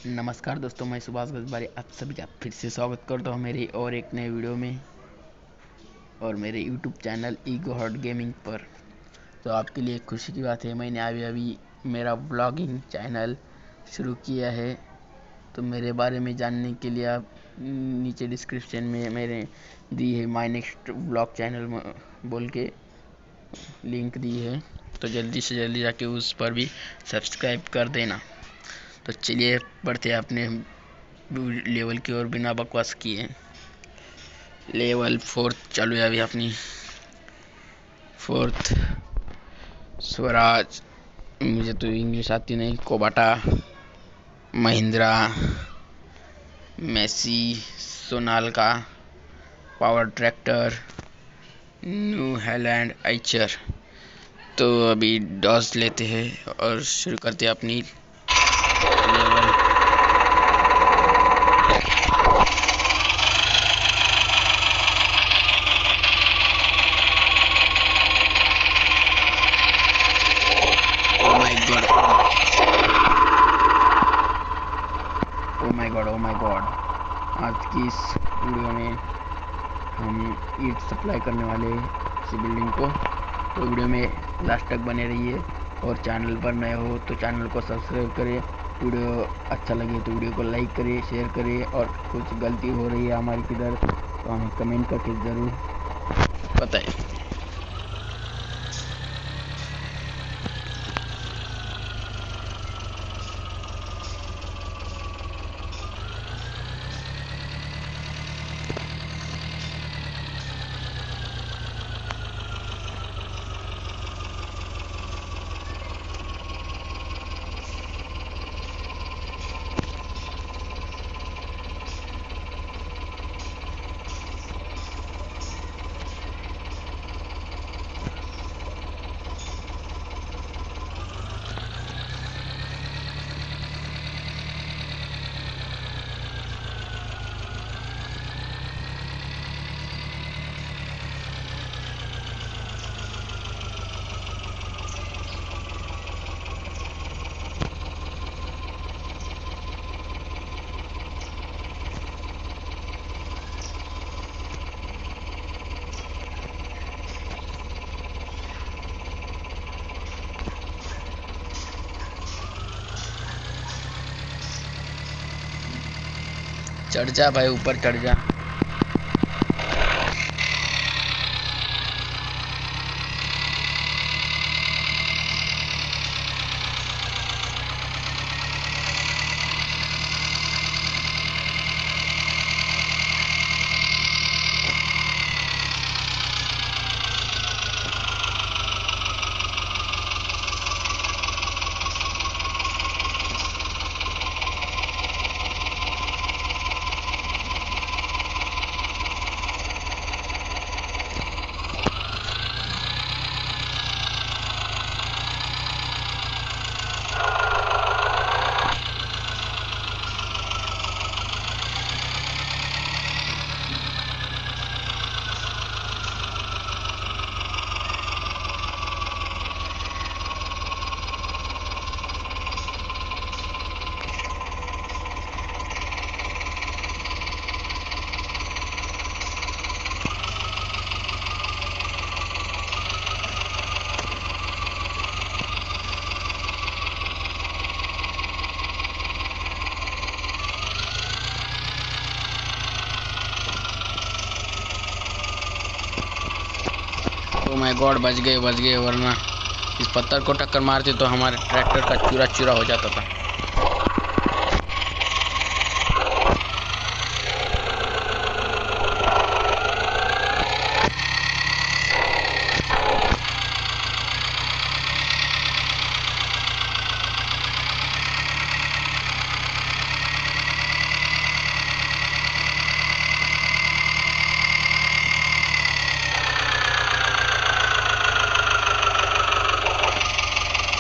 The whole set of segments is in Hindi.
नमस्कार दोस्तों, मैं सुभाष गजबारी आप सभी का फिर से स्वागत करता हूँ मेरी और एक नए वीडियो में और मेरे YouTube channel ego hot gaming पर। तो आपके लिए खुशी की बात है, मैंने अभी अभी मेरा व्लॉगिंग चैनल शुरू किया है। तो मेरे बारे में जानने के लिए आप नीचे डिस्क्रिप्शन में मेरे दी है माय नेक्स्ट व्लॉग चैनल बोल के लिंक दी है, तो जल्दी से जल्दी जाके उस पर भी सब्सक्राइब कर देना। तो चलिए बढ़ते हैं अपने लेवल की ओर बिना बकवास किए। लेवल 4 चालू है अभी अपनी 4th स्वराज। मुझे तो इंग्लिश आती नहीं। Kubota, Mahindra, Massey, Sonalika, power tractor, New Holland, Eicher. तो अभी डॉज लेते हैं और शुरू करते हैं अपनी लेवल। ओ माय गॉड, आज की इस वीडियो में हम ईंट सप्लाई करने वाले इस बिल्डिंग को। तो वीडियो में लास्ट तक बने रहिए और चैनल पर नए हो तो चैनल को सब्सक्राइब करें। वीडियो अच्छा लगे तो वीडियो को लाइक करें, शेयर करें और कुछ गलती हो रही है हमारी किधर तो हमें कमेंट करके ज़रूर बताएं। चढ़ जा भाई, ऊपर चढ़ जा। ओ माय गॉड, बच गए वरना इस पत्थर को टक्कर मारते तो हमारे ट्रैक्टर का चूरा चूरा हो जाता था।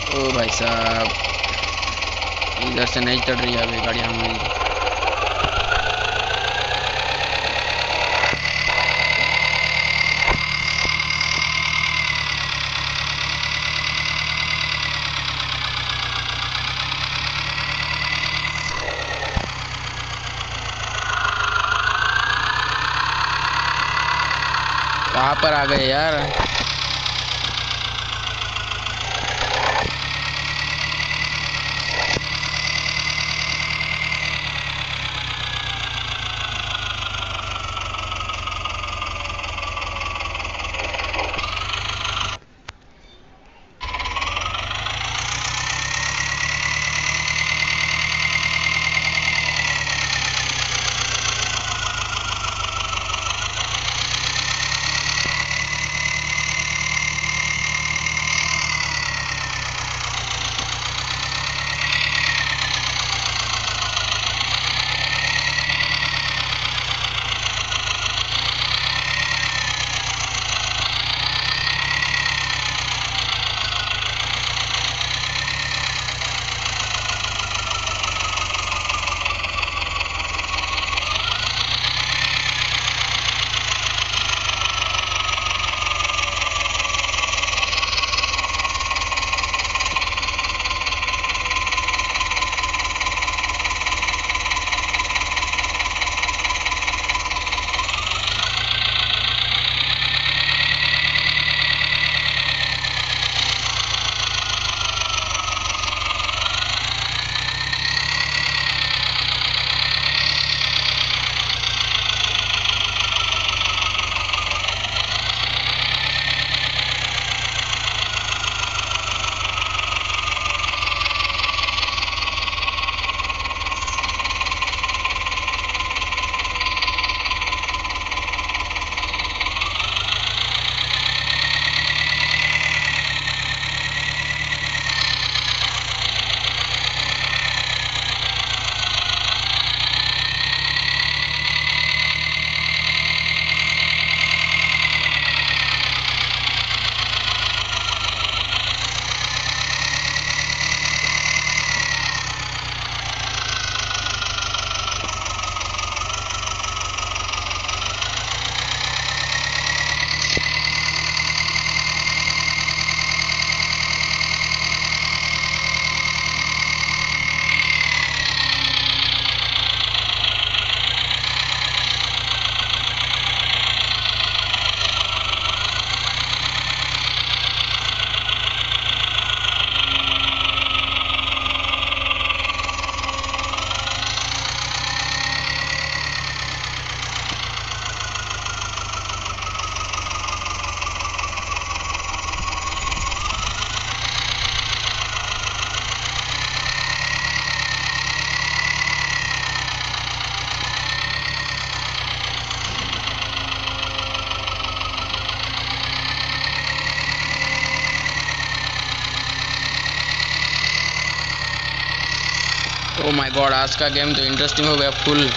ओ भाई साहब, इधर से नहीं चढ़ रही है अभी गाड़ी हमारी। कहाँ पर आ गए यार। ओ माय गॉड, आज का गेम तो इंटरेस्टिंग हो गया फुल।